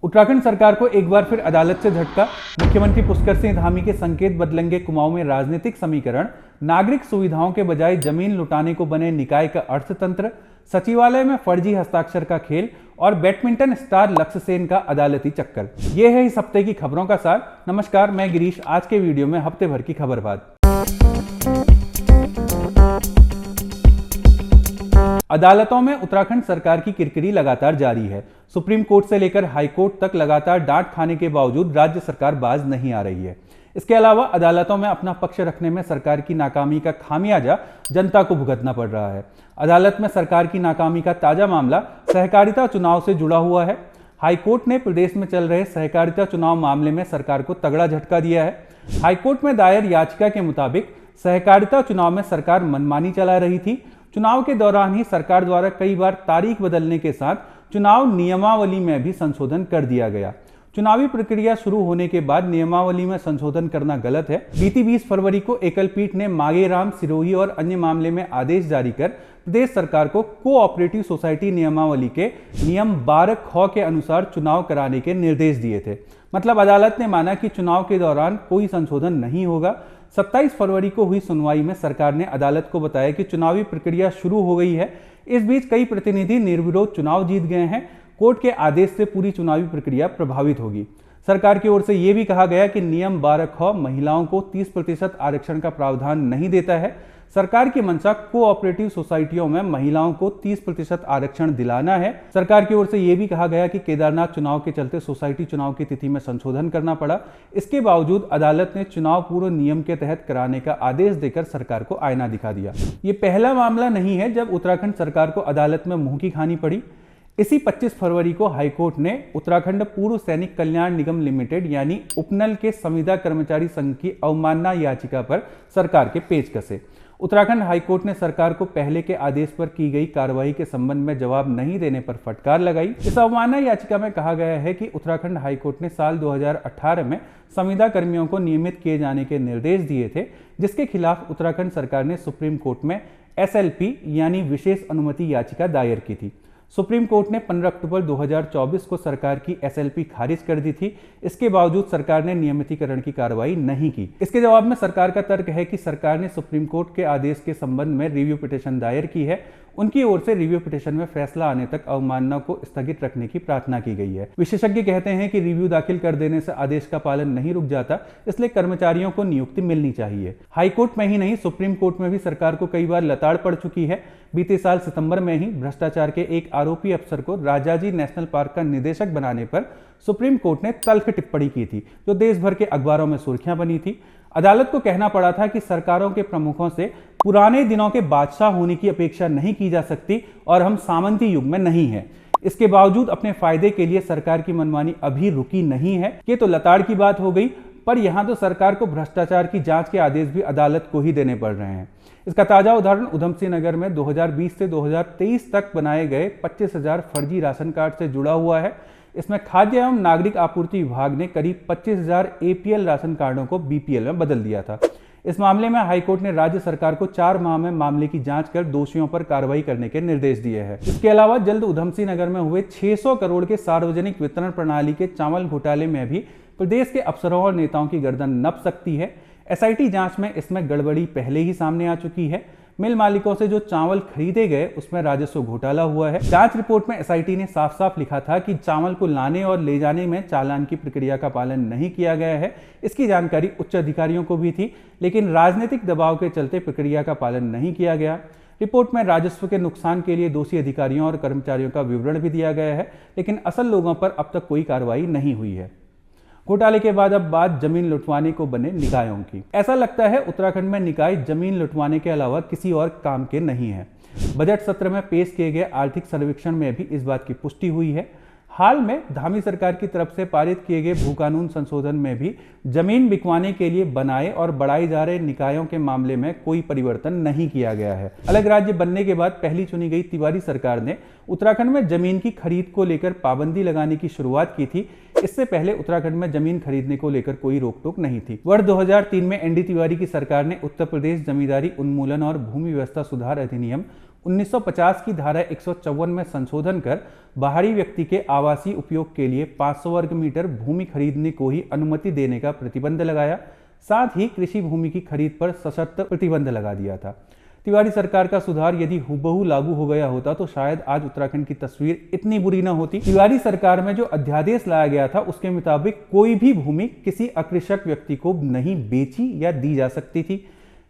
उत्तराखंड सरकार को एक बार फिर अदालत से झटका। मुख्यमंत्री पुष्कर सिंह धामी के संकेत बदलेंगे कुमाऊं में राजनीतिक समीकरण। नागरिक सुविधाओं के बजाय जमीन लुटाने को बने निकाय का अर्थतंत्र। सचिवालय में फर्जी हस्ताक्षर का खेल और बैडमिंटन स्टार लक्ष्य सेन का अदालती चक्कर। ये है इस हफ्ते की खबरों का सार। नमस्कार, मैं गिरीश। आज के वीडियो में हफ्ते भर की खबरबात। अदालतों में उत्तराखंड सरकार की किरकिरी लगातार जारी है। सुप्रीम कोर्ट से लेकर हाई कोर्ट तक लगातार डांट खाने के बावजूद राज्य सरकार बाज नहीं आ रही है। इसके अलावा अदालतों में अपना पक्ष रखने में सरकार की नाकामी का खामियाजा जनता को भुगतना पड़ रहा है। अदालत में सरकार की नाकामी का ताजा मामला सहकारिता चुनाव से जुड़ा हुआ है। हाईकोर्ट ने प्रदेश में चल रहे सहकारिता चुनाव मामले में सरकार को तगड़ा झटका दिया है। हाईकोर्ट में दायर याचिका के मुताबिक सहकारिता चुनाव में सरकार मनमानी चला रही थी। चुनाव के दौरान ही सरकार द्वारा कई बार तारीख बदलने के साथ चुनाव नियमावली में भी संशोधन कर दिया गया। चुनावी प्रक्रिया शुरू होने के बाद नियमावली में संशोधन करना गलत है। बीती 20 फरवरी को एकल पीठ ने मांगेराम, सिरोही और अन्य मामले में आदेश जारी कर प्रदेश सरकार को कोऑपरेटिव सोसाइटी नियमावली के नियम 12 ख के अनुसार चुनाव कराने के निर्देश दिए थे। मतलब अदालत ने माना कि चुनाव के दौरान कोई संशोधन नहीं होगा। 27 फरवरी को हुई सुनवाई में सरकार ने अदालत को बताया कि चुनावी प्रक्रिया शुरू हो गई है। इस बीच कई प्रतिनिधि निर्विरोध चुनाव जीत गए हैं। कोर्ट के आदेश से पूरी चुनावी प्रक्रिया प्रभावित होगी। सरकार की ओर से यह भी कहा गया कि नियम 12 ख महिलाओं को 30% आरक्षण का प्रावधान नहीं देता है। सरकार की मंशा कोऑपरेटिव सोसाइटियों में महिलाओं को 30% आरक्षण दिलाना है। सरकार की ओर से यह भी कहा गया कि केदारनाथ चुनाव के चलते सोसाइटी चुनाव की तिथि में संशोधन करना पड़ा। इसके बावजूद अदालत ने चुनाव पूर्व नियम के तहत कराने का आदेश देकर सरकार को आईना दिखा दिया। ये पहला मामला नहीं है जब उत्तराखंड सरकार को अदालत में मुंह की खानी पड़ी। इसी 25 फरवरी को हाईकोर्ट ने उत्तराखंड पूर्व सैनिक कल्याण निगम लिमिटेड यानी उपनल के संविदा कर्मचारी संघ की अवमानना याचिका पर सरकार के पेच कसे। उत्तराखंड हाईकोर्ट ने सरकार को पहले के आदेश पर की गई कार्रवाई के संबंध में जवाब नहीं देने पर फटकार लगाई। इस अवमानना याचिका में कहा गया है कि उत्तराखंड हाईकोर्ट ने साल 2018 में संविदा कर्मियों को नियमित किए जाने के निर्देश दिए थे, जिसके खिलाफ उत्तराखंड सरकार ने सुप्रीम कोर्ट में SLP यानी विशेष अनुमति याचिका दायर की थी। सुप्रीम कोर्ट ने 15 अक्टूबर 2024 को सरकार की SLP खारिज कर दी थी। इसके बावजूद सरकार ने नियमितीकरण की कार्रवाई नहीं की। इसके जवाब में सरकार का तर्क है कि सरकार ने सुप्रीम कोर्ट के आदेश के संबंध में रिव्यू पिटीशन दायर की है। उनकी ओर से रिव्यू पिटीशन में फैसला आने तक अवमानना को स्थगित रखने की प्रार्थना की गई है। विशेषज्ञ कहते हैं कि रिव्यू दाखिल कर देने से आदेश का पालन नहीं रुक जाता, इसलिए कर्मचारियों को नियुक्ति मिलनी चाहिए। हाईकोर्ट में ही नहीं, सुप्रीम कोर्ट में भी सरकार को कई बार लताड़ पड़ चुकी है। बीते साल सितंबर में ही भ्रष्टाचार के एक आरोपी अफसर को राजाजी नेशनल पार्क का निदेशक बनाने पर सुप्रीम कोर्ट ने तल्ख टिप्पणी की थी, जो देश भर के अखबारों में सुर्खियां बनी थी। अदालत को कहना पड़ा था कि सरकारों के प्रमुखों से पुराने दिनों के बादशाह होने की अपेक्षा नहीं की जा सकती और हम सामंती युग में नहीं हैं। इसके बावजूद अपने फायदे के लिए सरकार की मनमानी अभी रुकी नहीं है। ये तो लताड़ की बात हो गई, पर यहां तो सरकार को भ्रष्टाचार की जांच के आदेश भी अदालत को ही देने पड़ रहे हैं। इसका ताजा उदाहरण उधमसिंह नगर में 2020 से 2023 तक बनाए गए 25,000 फर्जी राशन कार्ड से जुड़ा हुआ है। इसमें खाद्य एवं नागरिक आपूर्ति विभाग ने करीब 25,000 APL राशन कार्डों को BPL में बदल दिया था। इस मामले में हाईकोर्ट ने राज्य सरकार को 4 माह में मामले की जांच कर दोषियों पर कार्रवाई करने के निर्देश दिए हैं। इसके अलावा जल्द उधमसिंह नगर में हुए 600 करोड़ के सार्वजनिक वितरण प्रणाली के चावल घोटाले में भी प्रदेश के अफसरों और नेताओं की गर्दन नप सकती है। SIT जांच में इसमें गड़बड़ी पहले ही सामने आ चुकी है। मिल मालिकों से जो चावल खरीदे गए उसमें राजस्व घोटाला हुआ है। जांच रिपोर्ट में SIT ने साफ साफ लिखा था कि चावल को लाने और ले जाने में चालान की प्रक्रिया का पालन नहीं किया गया है। इसकी जानकारी उच्च अधिकारियों को भी थी, लेकिन राजनीतिक दबाव के चलते प्रक्रिया का पालन नहीं किया गया। रिपोर्ट में राजस्व के नुकसान के लिए दोषी अधिकारियों और कर्मचारियों का विवरण भी दिया गया है, लेकिन असल लोगों पर अब तक कोई कार्रवाई नहीं हुई है। घोटाले के बाद अब बात जमीन लुटवाने को बने निकायों की। ऐसा लगता है उत्तराखंड में निकाय जमीन लुटवाने के अलावा किसी और काम के नहीं है। बजट सत्र में पेश किए गए आर्थिक सर्वेक्षण में भी इस बात की पुष्टि हुई है। हाल में धामी सरकार की तरफ से पारित किए गए भू कानून संशोधन में भी जमीन बिकवाने के लिए बनाए और बढ़ाए जा रहे निकायों के मामले में कोई परिवर्तन नहीं किया गया है। अलग राज्य बनने के बाद पहली चुनी गई तिवारी सरकार ने उत्तराखंड में जमीन की खरीद को लेकर पाबंदी लगाने की शुरुआत की थी। इससे पहले उत्तराखंड में जमीन खरीदने को लेकर कोई रोक टोक नहीं थी। वर्ष 2003 में ND तिवारी की सरकार ने उत्तर प्रदेश जमींदारी उन्मूलन और भूमि व्यवस्था सुधार अधिनियम 1950 की धारा 154 में संशोधन कर बाहरी व्यक्ति के आवासीय उपयोग के लिए 500 वर्ग मीटर भूमि खरीदने को ही अनुमति देने का प्रतिबंध लगाया। साथ ही कृषि भूमि की खरीद पर सशर्त प्रतिबंध लगा दिया था। तिवारी सरकार का सुधार यदि हुबहू लागू हो गया होता तो शायद आज उत्तराखंड की तस्वीर इतनी बुरी न होती। तिवारी सरकार में जो अध्यादेश लाया गया था उसके मुताबिक कोई भी भूमि किसी अकृषक व्यक्ति को नहीं बेची या दी जा सकती थी।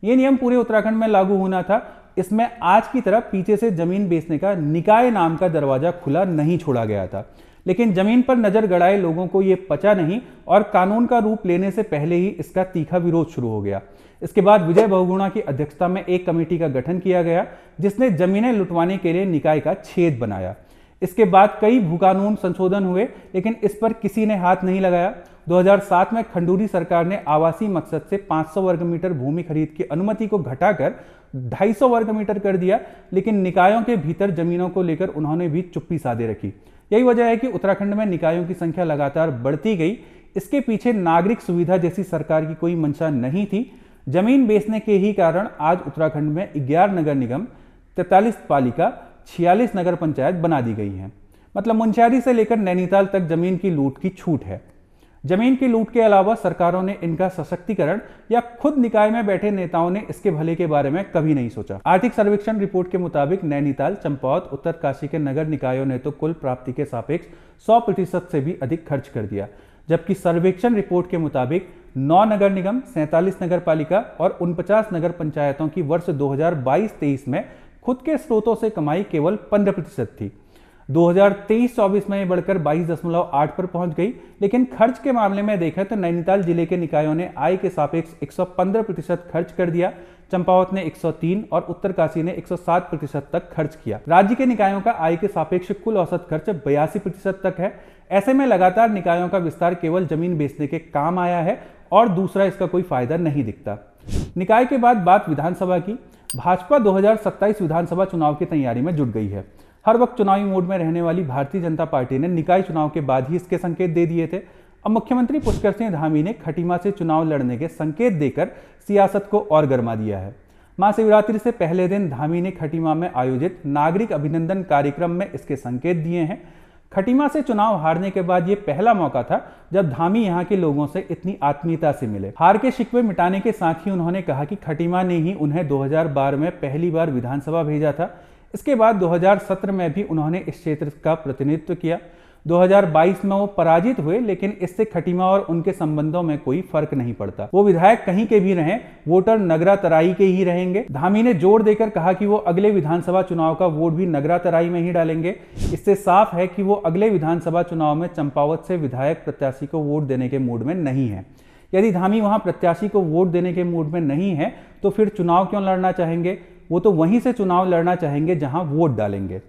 ये नियम पूरे उत्तराखंड में लागू होना था। इसमें आज की तरह पीछे से जमीन बेचने का निकाय नाम का दरवाजा खुला नहीं छोड़ा गया था, लेकिन जमीन पर नजर गड़ाए लोगों को यह पचा नहीं और कानून का रूप लेने से पहले ही इसका तीखा विरोध शुरू हो गया। इसके बाद विजय बहुगुणा की अध्यक्षता में एक कमेटी का गठन किया गया जिसने जमीनें लुटवाने के लिए निकाय का छेद बनाया। इसके बाद कई भूकानून संशोधन हुए, लेकिन इस पर किसी ने हाथ नहीं लगाया। 2007 में खंडूरी सरकार ने आवासीय मकसद से 500 वर्ग मीटर भूमि खरीद की अनुमति को घटाकर 250 वर्ग मीटर कर दिया, लेकिन निकायों के भीतर जमीनों को लेकर उन्होंने भी चुप्पी साधे रखी। यही वजह है कि उत्तराखंड में निकायों की संख्या लगातार बढ़ती गई। इसके पीछे नागरिक सुविधा जैसी सरकार की कोई मंशा नहीं थी। जमीन बेचने के ही कारण आज उत्तराखंड में 11 नगर निगम, 43 पालिका, 46 नगर पंचायत बना दी गई हैं। मतलब मुंशियारी से लेकर नैनीताल तक जमीन की लूट की छूट है। जमीन की लूट के अलावा सरकारों ने इनका सशक्तिकरण या खुद निकाय में बैठे नेताओं ने इसके भले के बारे में कभी नहीं सोचा। आर्थिक सर्वेक्षण रिपोर्ट के मुताबिक नैनीताल, चंपावत, उत्तरकाशी के नगर निकायों ने तो कुल प्राप्ति के सापेक्ष 100% से भी अधिक खर्च कर दिया, जबकि सर्वेक्षण रिपोर्ट के मुताबिक 9 नगर निगम, 47 नगर पालिका और 49 नगर पंचायतों की वर्ष 2022-23 में खुद के स्रोतों से कमाई केवल 15% थी। 2023-24 में ये बढ़कर 22.8 पर पहुंच गई। लेकिन खर्च के मामले में देखें तो नैनीताल जिले के निकायों ने आय के सापेक्ष 115% खर्च कर दिया, चंपावत ने 103 और उत्तरकाशी ने 107% तक खर्च किया। राज्य के निकायों का आय के सापेक्ष कुल औसत खर्च 82% तक है। ऐसे में लगातार निकायों का विस्तार केवल जमीन बेचने के काम आया है और दूसरा इसका कोई फायदा नहीं दिखता। निकाय के बाद बात विधानसभा की। भाजपा 2027 विधानसभा चुनाव की तैयारी में जुट गई है। हर वक्त चुनावी मोड में रहने वाली भारतीय जनता पार्टी ने निकाय चुनाव के बाद ही इसके संकेत दे दिए थे। अब मुख्यमंत्री पुष्कर सिंह धामी ने खटीमा से चुनाव लड़ने के संकेत देकर सियासत को और गरमा दिया है। महाशिवरात्रि से पहले दिन धामी ने खटीमा में आयोजित नागरिक अभिनंदन कार्यक्रम में इसके संकेत दिए हैं। खटीमा से चुनाव हारने के बाद ये पहला मौका था जब धामी यहाँ के लोगों से इतनी आत्मीयता से मिले। हार के शिकवे मिटाने के साथ ही उन्होंने कहा कि खटीमा ने ही उन्हें 2012 में पहली बार विधानसभा भेजा था। इसके बाद 2017 में भी उन्होंने इस क्षेत्र का प्रतिनिधित्व किया। 2022 में वो पराजित हुए, लेकिन इससे खटीमा और उनके संबंधों में कोई फर्क नहीं पड़ता। वो विधायक कहीं के भी रहें, वोटर नगरा तराई के ही रहेंगे। धामी ने जोर देकर कहा कि वो अगले विधानसभा चुनाव का वोट भी नगरा तराई में ही डालेंगे। इससे साफ है कि वो अगले विधानसभा चुनाव में चंपावत से विधायक प्रत्याशी को वोट देने के मूड में नहीं है। यदि धामी वहां प्रत्याशी को वोट देने के मूड में नहीं है तो फिर चुनाव क्यों लड़ना चाहेंगे? वो तो वहीं से चुनाव लड़ना चाहेंगे जहां वोट डालेंगे।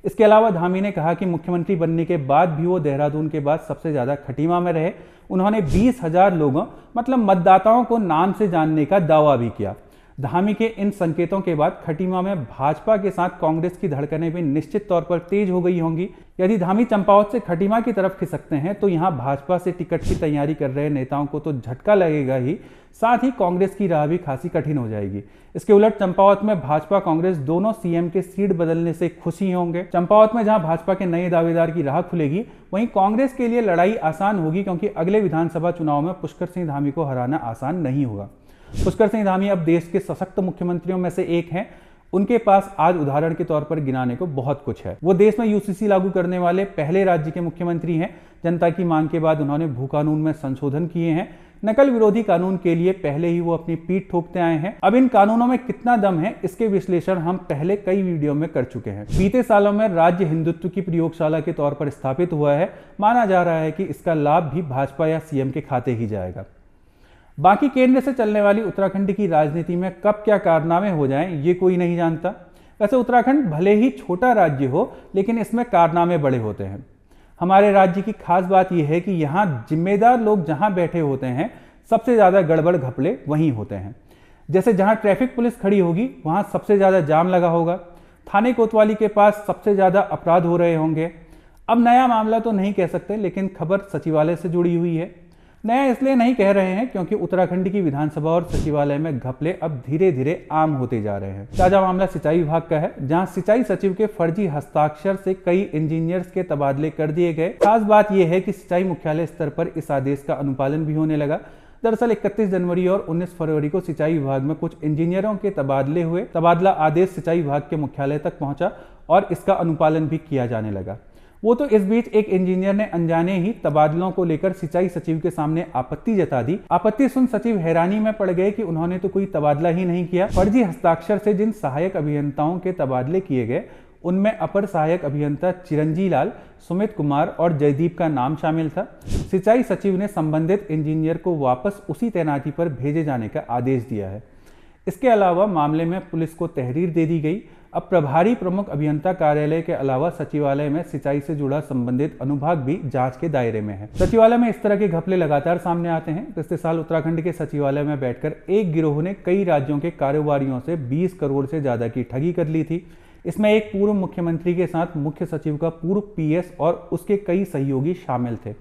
इसके अलावा धामी ने कहा कि मुख्यमंत्री बनने के बाद भी वो देहरादून के बाद सबसे ज्यादा खटीमा में रहे। उन्होंने 20,000 लोगों मतलब मतदाताओं को नाम से जानने का दावा भी किया। धामी के इन संकेतों के बाद खटीमा में भाजपा के साथ कांग्रेस की धड़कनें भी निश्चित तौर पर तेज हो गई होंगी। यदि धामी चंपावत से खटीमा की तरफ खिसकते हैं तो यहां भाजपा से टिकट की तैयारी कर रहे नेताओं को तो झटका लगेगा ही, साथ ही कांग्रेस की राह भी खासी कठिन हो जाएगी। इसके उलट चंपावत में भाजपा कांग्रेस दोनों सीएम के सीट बदलने से खुशी होंगे। चंपावत में जहां भाजपा के नए दावेदार की राह खुलेगी, वहीं कांग्रेस के लिए लड़ाई आसान होगी, क्योंकि अगले विधानसभा चुनाव में पुष्कर सिंह धामी को हराना आसान नहीं होगा। पुष्कर सिंह धामी अब देश के सशक्त मुख्यमंत्रियों में से एक हैं। उनके पास आज उदाहरण के तौर पर गिनाने को बहुत कुछ है। वो देश में यूसीसी लागू करने वाले पहले राज्य के मुख्यमंत्री हैं। जनता की मांग के बाद उन्होंने भू कानून में संशोधन किए हैं। नकल विरोधी कानून के लिए पहले ही वो अपनी पीठ ठोकते आए हैं। अब इन कानूनों में कितना दम है, इसके विश्लेषण हम पहले कई वीडियो में कर चुके हैं। बीते सालों में राज्य हिंदुत्व की प्रयोगशाला के तौर पर स्थापित हुआ है। माना जा रहा है कि इसका लाभ भी भाजपा या सीएम के खाते ही जाएगा। बाकी केंद्र से चलने वाली उत्तराखंड की राजनीति में कब क्या कारनामे हो जाएं, ये कोई नहीं जानता। वैसे उत्तराखंड भले ही छोटा राज्य हो, लेकिन इसमें कारनामे बड़े होते हैं। हमारे राज्य की खास बात यह है कि यहाँ जिम्मेदार लोग जहाँ बैठे होते हैं, सबसे ज़्यादा गड़बड़ घपले वहीं होते हैं। जैसे जहाँ ट्रैफिक पुलिस खड़ी होगी, वहाँ सबसे ज़्यादा जाम लगा होगा। थाने कोतवाली के पास सबसे ज़्यादा अपराध हो रहे होंगे। अब नया मामला तो नहीं कह सकते, लेकिन खबर सचिवालय से जुड़ी हुई है। नया इसलिए नहीं कह रहे हैं क्योंकि उत्तराखंड की विधानसभा और सचिवालय में घपले अब धीरे धीरे आम होते जा रहे हैं। ताजा मामला सिंचाई विभाग का है, जहां सिंचाई सचिव के फर्जी हस्ताक्षर से कई इंजीनियर्स के तबादले कर दिए गए। खास बात यह है कि सिंचाई मुख्यालय स्तर पर इस आदेश का अनुपालन भी होने लगा। दरअसल 31 जनवरी और 19 फरवरी को सिंचाई विभाग में कुछ इंजीनियरों के तबादले हुए। तबादला आदेश सिंचाई विभाग के मुख्यालय तक पहुंचा और इसका अनुपालन भी किया जाने लगा। वो तो इस बीच एक इंजीनियर ने अनजाने ही तबादलों को लेकर सिंचाई सचिव के सामने आपत्ति जता दी। आपत्ति सुन सचिव हैरानी में पड़ गए कि उन्होंने तो कोई तबादला ही नहीं किया। फर्जी हस्ताक्षर से जिन सहायक अभियंताओं के तबादले किए गए उनमें अपर सहायक अभियंता चिरंजी लाल, सुमित कुमार और जयदीप का नाम शामिल था। सिंचाई सचिव ने संबंधित इंजीनियर को वापस उसी तैनाती पर भेजे जाने का आदेश दिया है। इसके अलावा मामले में पुलिस को तहरीर दे दी गई। अब प्रभारी प्रमुख अभियंता कार्यालय के अलावा सचिवालय में सिंचाई से जुड़ा संबंधित अनुभाग भी जांच के दायरे में है। सचिवालय में इस तरह के घपले लगातार सामने आते हैं। पिछले साल उत्तराखंड के सचिवालय में बैठकर एक गिरोह ने कई राज्यों के कारोबारियों से 20 करोड़ से ज्यादा की ठगी कर ली थी। इसमें एक पूर्व मुख्यमंत्री के साथ मुख्य सचिव का पूर्व पीएस और उसके कई सहयोगी शामिल थे।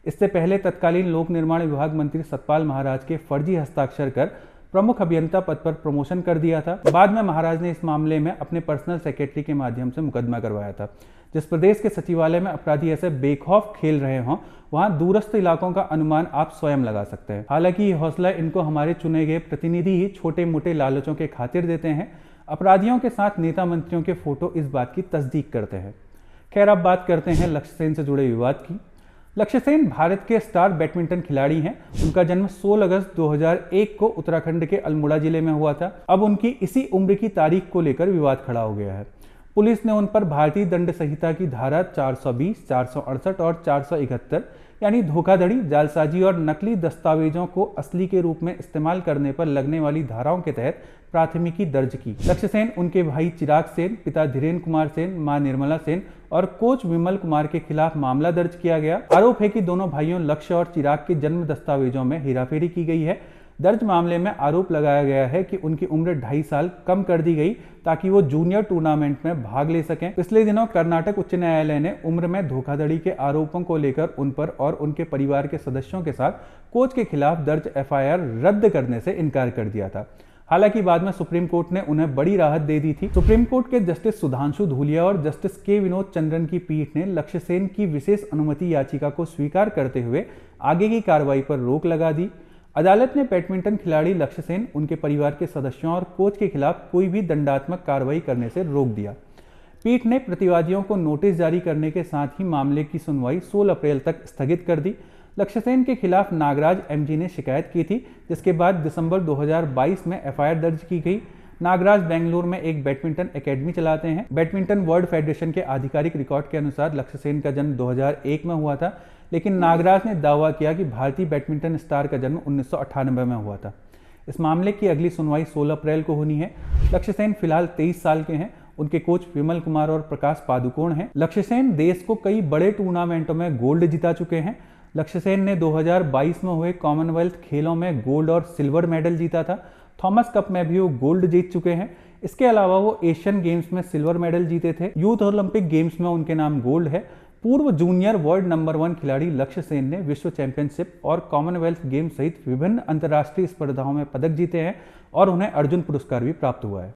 इससे पहले तत्कालीन लोक निर्माण विभाग मंत्री सतपाल महाराज के फर्जी हस्ताक्षर कर प्रमुख अभियंता पद पर प्रमोशन कर दिया था। बाद में महाराज ने इस मामले में अपने पर्सनल सेक्रेटरी के माध्यम से मुकदमा करवाया था। जिस प्रदेश के सचिवालय में अपराधी ऐसे बेखौफ खेल रहे हों, वहां दूरस्थ इलाकों का अनुमान आप स्वयं लगा सकते हैं। हालांकि ये हौसला इनको हमारे चुने गए प्रतिनिधि ही छोटे मोटे लालचों के खातिर देते हैं। अपराधियों के साथ नेता मंत्रियों के फोटो इस बात की तस्दीक करते हैं। खैर, अब बात करते हैं लक्ष्य सेन से जुड़े विवाद की। लक्ष्य सेन भारत के स्टार बैडमिंटन खिलाड़ी हैं। उनका जन्म 16 अगस्त 2001 को उत्तराखंड के अल्मोड़ा जिले में हुआ था। अब उनकी इसी उम्र की तारीख को लेकर विवाद खड़ा हो गया है। पुलिस ने उन पर भारतीय दंड संहिता की धारा 420, 468 और 471 यानी धोखाधड़ी, जालसाजी और नकली दस्तावेजों को असली के रूप में इस्तेमाल करने पर लगने वाली धाराओं के तहत प्राथमिकी दर्ज की। लक्ष्य सेन, उनके भाई चिराग सेन, पिता धीरेन्द्र कुमार सेन, मां निर्मला सेन और कोच विमल कुमार के खिलाफ मामला दर्ज किया गया। आरोप है कि दोनों भाइयों लक्ष्य और चिराग के जन्म दस्तावेजों में हेराफेरी की गई है। दर्ज मामले में आरोप लगाया गया है कि उनकी उम्र 2.5 साल कम कर दी गई ताकि वो जूनियर टूर्नामेंट में भाग ले सकें। पिछले दिनों कर्नाटक उच्च न्यायालय ने उम्र में धोखाधड़ी के आरोपों को लेकर उन पर और उनके परिवार के सदस्यों के साथ कोच के खिलाफ दर्ज एफआईआर रद्द करने से इनकार कर दिया था। हालांकि बाद में सुप्रीम कोर्ट ने उन्हें बड़ी राहत दे दी थी। सुप्रीम कोर्ट के जस्टिस सुधांशु धूलिया और जस्टिस के विनोद चंद्रन की पीठ ने लक्ष्य सेन की विशेष अनुमति याचिका को स्वीकार करते हुए आगे की कार्रवाई पर रोक लगा दी। अदालत ने बैडमिंटन खिलाड़ी लक्ष्य सेन, उनके परिवार के सदस्यों और कोच के खिलाफ कोई भी दंडात्मक कार्रवाई करने से रोक दिया। पीठ ने प्रतिवादियों को नोटिस जारी करने के साथ ही मामले की सुनवाई 16 अप्रैल तक स्थगित कर दी। लक्ष्य सेन के खिलाफ नागराज एमजी ने शिकायत की थी, जिसके बाद दिसंबर 2022 में एफआईआर दर्ज की गई। नागराज बेंगलुरु में एक बैडमिंटन एकेडमी चलाते हैं। बैडमिंटन वर्ल्ड फेडरेशन के आधिकारिक रिकॉर्ड के अनुसार लक्ष्य सेन का जन्म 2001 में हुआ था, लेकिन नागराज ने दावा किया कि भारतीय बैडमिंटन स्टार का जन्म 1998 में हुआ था। इस मामले की अगली सुनवाई 16 अप्रैल को होनी है। लक्ष्य सेन फिलहाल 23 साल के हैं। उनके कोच विमल कुमार और प्रकाश पादुकोण हैं। लक्ष्य सेन देश को कई बड़े टूर्नामेंटों में गोल्ड जिता चुके हैं। लक्ष्य सेन ने 2022 में हुए कॉमनवेल्थ खेलों में गोल्ड और सिल्वर मेडल जीता था। थॉमस कप में भी वो गोल्ड जीत चुके हैं। इसके अलावा वो एशियन गेम्स में सिल्वर मेडल जीते थे। यूथ ओलंपिक गेम्स में उनके नाम गोल्ड है। पूर्व जूनियर वर्ल्ड नंबर 1 खिलाड़ी लक्ष्य सेन ने विश्व चैंपियनशिप और कॉमनवेल्थ गेम्स सहित विभिन्न अंतर्राष्ट्रीय स्पर्धाओं में पदक जीते हैं और उन्हें अर्जुन पुरस्कार भी प्राप्त हुआ है।